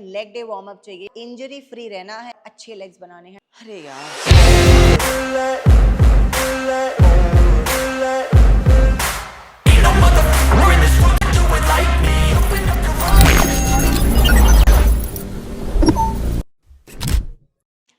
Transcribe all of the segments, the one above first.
Leg day warm up चाहिए, injury free रहना है, अच्छे लेग्स बनाने हैं। अरे यार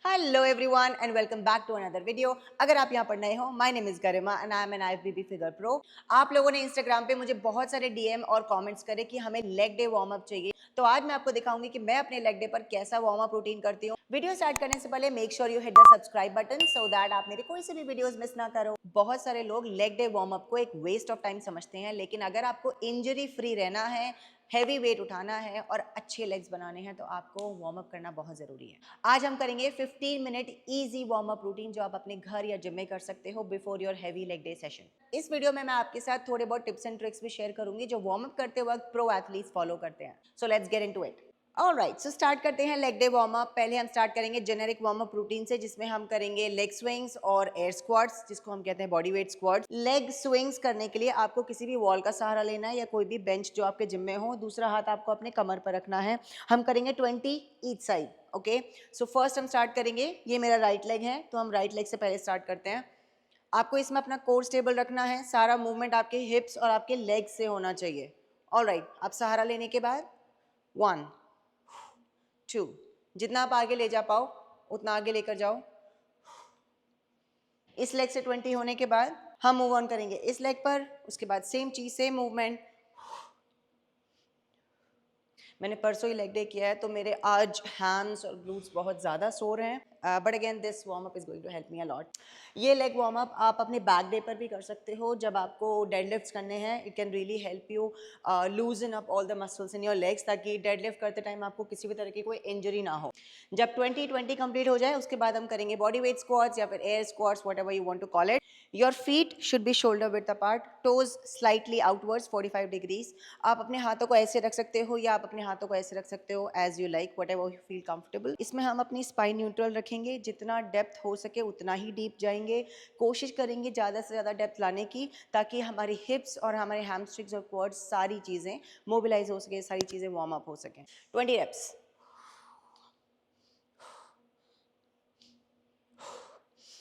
hello everyone and welcome back to another video. अगर आप यहाँ पर नए हो, my name is Garima and I am an IFBB figure pro. आप लोगों ने इंस्टाग्राम पे मुझे बहुत सारे DM और कमेंट्स करे कि हमें लेग डे वार्म अप चाहिए, तो आज मैं आपको दिखाऊंगी कि मैं अपने लेग डे पर कैसा वार्म अप रूटीन करती हूँ। वीडियो स्टार्ट करने से पहले make sure you hit the subscribe button so that आप मेरे कोई से भी वीडियोस मिस ना करो। बहुत सारे लोग लेग डे वार्म अप को एक वेस्ट ऑफ टाइम समझते हैं, लेकिन अगर आपको इंजरी फ्री रहना है, हैवी वेट उठाना है और अच्छे लेग्स बनाने हैं तो आपको वार्म अप करना बहुत जरूरी है। आज हम करेंगे 15 minute easy warm up routine जो आप अपने घर या जिम में कर सकते हो before your heavy leg day session. इस वीडियो में मैं आपके साथ थोड़े बहुत टिप्स एंड ट्रिक्स भी शेयर करूंगी जो वार्म अप करते वक्त प्रो एथलीट्स फॉलो करते हैं। So let's get into it. Alright, so start करते हैं लेग डे वार्म अप। पहले हम स्टार्ट करेंगे जेनेरिक वार्म अप रूटीन से, जिसमें हम करेंगे लेग स्विंग्स और एयर स्क्वाट्स, जिसको हम कहते हैं body weight squats. Leg swings करने के लिए आपको किसी भी वॉल का सहारा लेना है या कोई भी बेंच जो आपके जिम में हो। दूसरा हाथ आपको अपने कमर पर रखना है। हम करेंगे 20 each side. Okay, so first हम स्टार्ट करेंगे, ये मेरा राइट लेग है तो हम राइट लेग से पहले स्टार्ट करते हैं। आपको इसमें अपना कोर स्टेबल रखना है, सारा मूवमेंट आपके हिप्स और आपके लेग से होना चाहिए। ऑलराइट, आप सहारा लेने के बाद 1 2, जितना आप आगे ले जा पाओ उतना आगे लेकर जाओ। इस लेग से 20 होने के बाद हम मूव ऑन करेंगे इस लेग पर। उसके बाद सेम चीज, सेम मूवमेंट। मैंने परसों ही लेग डे किया है तो मेरे आज हैम्स और ग्लूट्स बहुत ज़्यादा सोर हैं, but again this warm up is going to help me a lot. ये लेग वार्म अप आप अपने बैक डे पर भी कर सकते हो जब आपको डेडलिफ्ट्स करने हैं। It can really help you लूजन up all the muscles in your legs, ताकि डेडलिफ्ट करते टाइम आपको किसी भी तरह की कोई इंजरी ना हो। जब 20-20 कंप्लीट हो जाए उसके बाद हम करेंगे बॉडी वेट स्क्वाट्स या फिर air squats, whatever you want to call it. Your feet should be shoulder width apart, toes slightly outwards 45 degrees. आप अपने हाथों को ऐसे रख सकते हो या आप अपने हाथों को ऐसे रख सकते हो, as you like, whatever you feel comfortable. इसमें हम अपनी स्पाइन न्यूट्रल रखेंगे, जितना डेप्थ हो सके उतना ही डीप जाएंगे। कोशिश करेंगे ज़्यादा से ज़्यादा डेप्थ लाने की, ताकि हमारी हिप्स और हमारे हैमस्ट्रिंग्स और क्वाड्स सारी चीज़ें मोबिलाइज हो सके, सारी चीज़ें वार्म अप हो सकें। 20 wraps.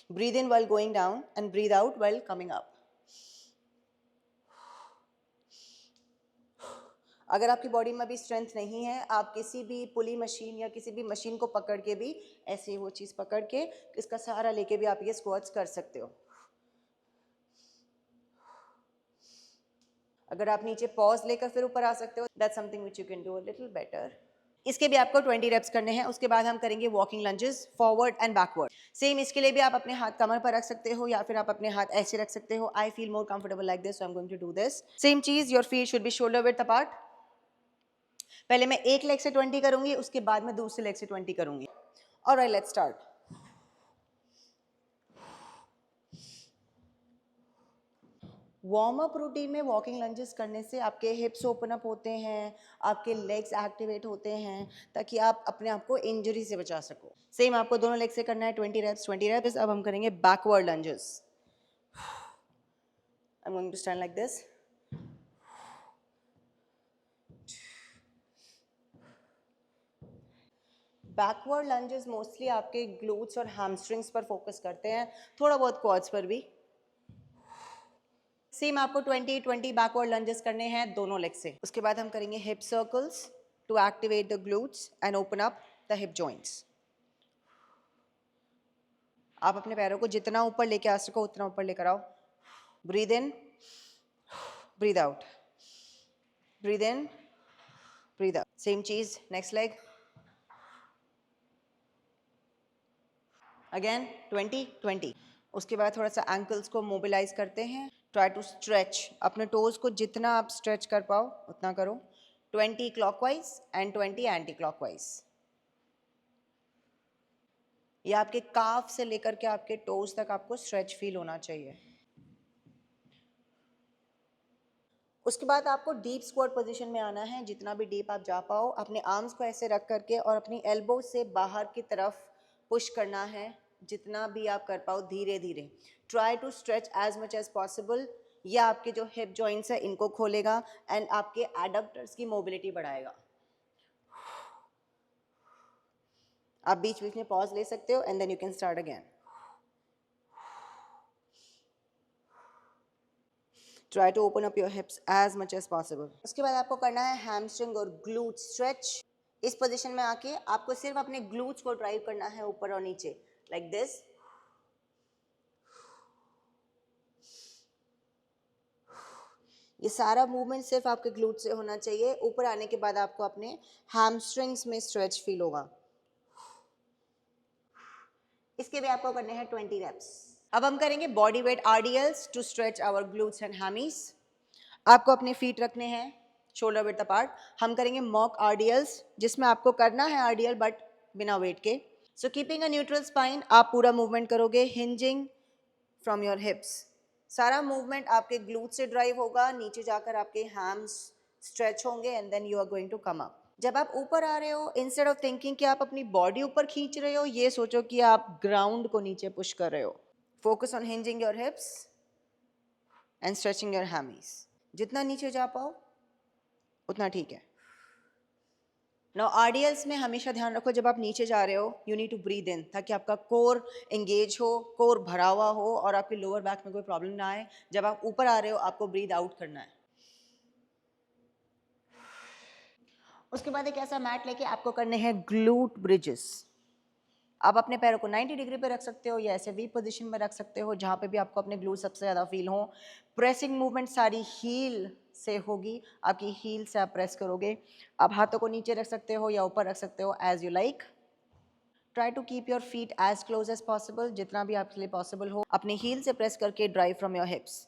Breathe in while going down and breathe out while coming up. अगर आपकी बॉडी में भी स्ट्रेंथ नहीं है, आप किसी भी पुली मशीन या किसी भी मशीन को पकड़ के भी, ऐसे वो चीज़ पकड़ के इसका सहारा लेके भी आप ये स्क्वाट्स कर सकते हो। अगर आप नीचे पॉज लेकर फिर ऊपर आ सकते हो, that's something which you can do a little better. इसके भी आपको 20 रेप्स करने हैं। उसके बाद हम करेंगे walking lunges, forward and backward. Same इसके लिए भी आप अपने हाथ कमर पर रख सकते हो या फिर आप अपने हाथ ऐसे रख सकते हो। I feel more comfortable like this, so I am going to do this. Same चीज, your feet should be shoulder width apart. पहले मैं एक लेग से 20 करूंगी, उसके बाद मैं दूसरे लेग से 20 करूंगी। Alright, let's start. Warm up routine में वॉकिंग लंजेस करने से आपके हिप्स ओपन अप होते हैं, आपके लेग्स एक्टिवेट होते हैं, ताकि आप अपने आप को इंजरी से बचा सको। सेम आपको दोनों लेग से करना है 20 रेप्स, 20 रेप्स। अब हम करेंगे backward lunges. I am going to stand like this. Backward lunges mostly आपके ग्लूट्स और हैमस्ट्रिंग्स पर फोकस करते हैं, थोड़ा बहुत क्वाड्स पर भी। सेम आपको 20-20 बैकवर्ड लंजेस करने हैं दोनों लेग से। उसके बाद हम करेंगे hip circles to activate the glutes and open up the hip joints. आप अपने पैरों को जितना ऊपर लेके आ सको उतना ऊपर लेकर आओ। Breathe in, breathe out, breathe in, breathe out. Same चीज नेक्स्ट लेग। अगेन 20-20। उसके बाद थोड़ा सा एंकल्स को मोबिलाइज करते हैं। ट्राई टू स्ट्रेच, अपने टोज को जितना आप स्ट्रेच कर पाओ उतना करो। 20 क्लॉकवाइज एंड 20 एंटी क्लॉकवाइज। ये आपके काफ से लेकर के आपके टोज तक आपको स्ट्रेच फील होना चाहिए। उसके बाद आपको डीप स्क्वाट पोजीशन में आना है, जितना भी डीप आप जा पाओ। अपने आर्म्स को ऐसे रख करके और अपनी एल्बो से बाहर की तरफ पुश करना है, जितना भी आप कर पाओ धीरे धीरे। Try to stretch as much as possible. यह आपके जो हिप जॉइंट्स है इनको खोलेगा एंड आपके एडक्टर्स की मोबिलिटी बढ़ाएगा। आप बीच बीच में पॉज ले सकते हो and then you can start again. Try to open up your hips as much as possible. उसके बाद आपको करना है हैमस्ट्रिंग और ग्लूट स्ट्रेच। इस पोजीशन में आके आपको सिर्फ अपने ग्लूट्स को ड्राइव करना है ऊपर और नीचे, लाइक दिस। ये सारा मूवमेंट सिर्फ आपके ग्लूट से होना चाहिए। ऊपर आने के बाद आपको अपने हैमस्ट्रिंग्स में स्ट्रेच फील होगा। इसके भी आपको करने हैं 20 रेप्स। अब हम करेंगे body weight RDLs to stretch our glutes and hammies. आपको अपने फीट रखने हैं शोल्डर विड्थ अपार्ट। हम करेंगे मॉक आरडीएल्स, जिसमें आपको करना है आरडीएल बट बिना वेट के। So keeping a neutral spine, आप पूरा मूवमेंट करोगे हिंजिंग फ्रॉम योर हिप्स। सारा मूवमेंट आपके ग्लूट से ड्राइव होगा, नीचे जाकर आपके हैम्स स्ट्रेच होंगे and then you are going to come up. जब आप ऊपर आ रहे हो, इंस्टेड ऑफ थिंकिंग कि आप अपनी बॉडी ऊपर खींच रहे हो, ये सोचो कि आप ग्राउंड को नीचे पुश कर रहे हो। Focus on hinging your hips and stretching your hammies. जितना नीचे जा पाओ उतना ठीक है। नाउ आरडीएल्स में हमेशा ध्यान रखो, जब आप नीचे जा रहे हो you need to breathe in, ताकि आपका कोर एंगेज हो, कोर भरा हुआ हो और आपके लोअर बैक में कोई प्रॉब्लम ना आए। जब आप ऊपर आ रहे हो आपको ब्रीद आउट करना है। उसके बाद एक ऐसा मैट लेके आपको करने हैं ग्लूट ब्रिजेस। आप अपने पैरों को 90 डिग्री पे रख सकते हो या ऐसे वी पोजीशन में रख सकते हो, जहाँ पे भी आपको अपने ग्लूट सबसे ज़्यादा फील हो। प्रेसिंग मूवमेंट सारी हील से होगी, आपकी हील से आप प्रेस करोगे। आप हाथों को नीचे रख सकते हो या ऊपर रख सकते हो, as you like. Try to keep your feet as close as possible, जितना भी आपके लिए पॉसिबल हो। अपनी हील से प्रेस करके drive from your hips.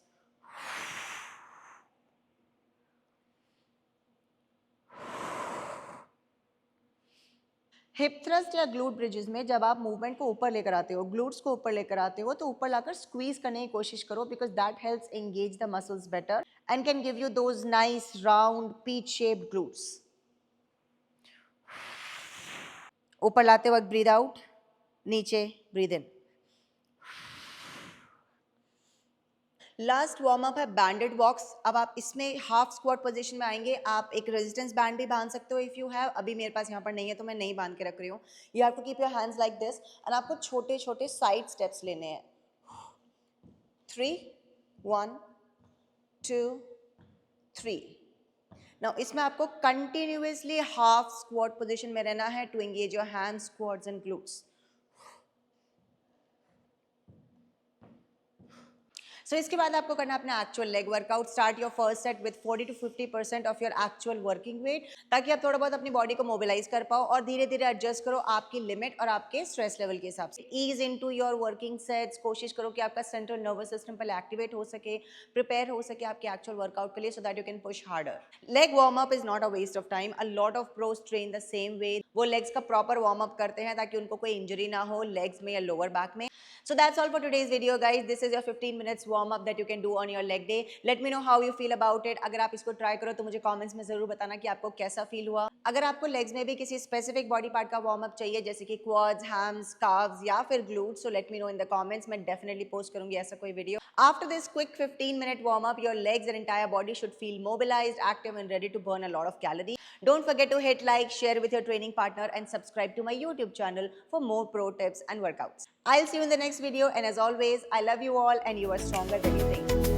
Hip thrust या ग्लूट ब्रिजेस में जब आप मूवमेंट को ऊपर लेकर आते हो, ग्लूट्स को ऊपर लेकर आते हो, तो ऊपर लाकर स्क्वीज करने की कोशिश करो, because that helps engage the muscles better and can give you those nice round peach shaped glutes. ऊपर लाते वक्त ब्रीद आउट, नीचे breathe in. Last warm up है बैंडेड वॉक्स। अब आप इसमें हाफ स्क्वाट पोजीशन में आएंगे। आप एक रेजिस्टेंस बैंड भी बांध सकते हो इफ़ यू हैव। अभी मेरे पास यहाँ पर नहीं है तो मैं नहीं बांध के रख रही हूँ। You have to keep your hands like this and आपको छोटे छोटे साइड स्टेप्स लेने हैं। 3 1 2 3। नाउ इसमें आपको कंटिन्यूअसली हाफ स्क्वाट पोजीशन में रहना है to engage your hands, quads and glutes. So इसके बाद आपको करना अपना actual leg workout. Start your first set with 40 to 50% of your actual working weight, ताकि आप थोड़ा बहुत अपनी बॉडी को मोबिलाइज कर पाओ और धीरे धीरे एडजस्ट करो आपकी लिमिट और आपके स्ट्रेस लेवल के हिसाब से। Ease into your working sets. कोशिश करो कि आपका सेंट्रल नर्वस सिस्टम पहले एक्टिवेट हो सके, प्रिपेयर हो सके आपके एक्चुअल वर्कआउट के लिए, so that you can push harder. Leg warm up is not a waste of time. A lot of pros train the same way. वो लेग्स का प्रॉपर वार्म अप करते हैं ताकि उनको कोई इंजरी ना हो लेग्स में या लोअर बैक में। So that's all for today's video, guys. This is your 15 minutes warm up that you can do on your leg day. Let me know how you feel about it. अगर आप इसको try करो तो मुझे comments में जरूर बताना कि आपको कैसा फील हुआ। अगर आपको लेग्स में भी किसी स्पेसिफिक बॉडी पार्ट का वार्म अप चाहिए, जैसे कि क्वाड्स, हैम्स, काव्स या फिर glutes, so let me know in the comments. मैं definitely post करूंगी ऐसा कोई video. After this quick 15-minute warm up, your legs and entire body should feel mobilized, active and ready to burn a lot of calories. Don't forget to hit like, share with your training partner and subscribe to my YouTube channel for more pro tips and workouts. I'll see you in the next video, and as always, I love you all and you are stronger than you think.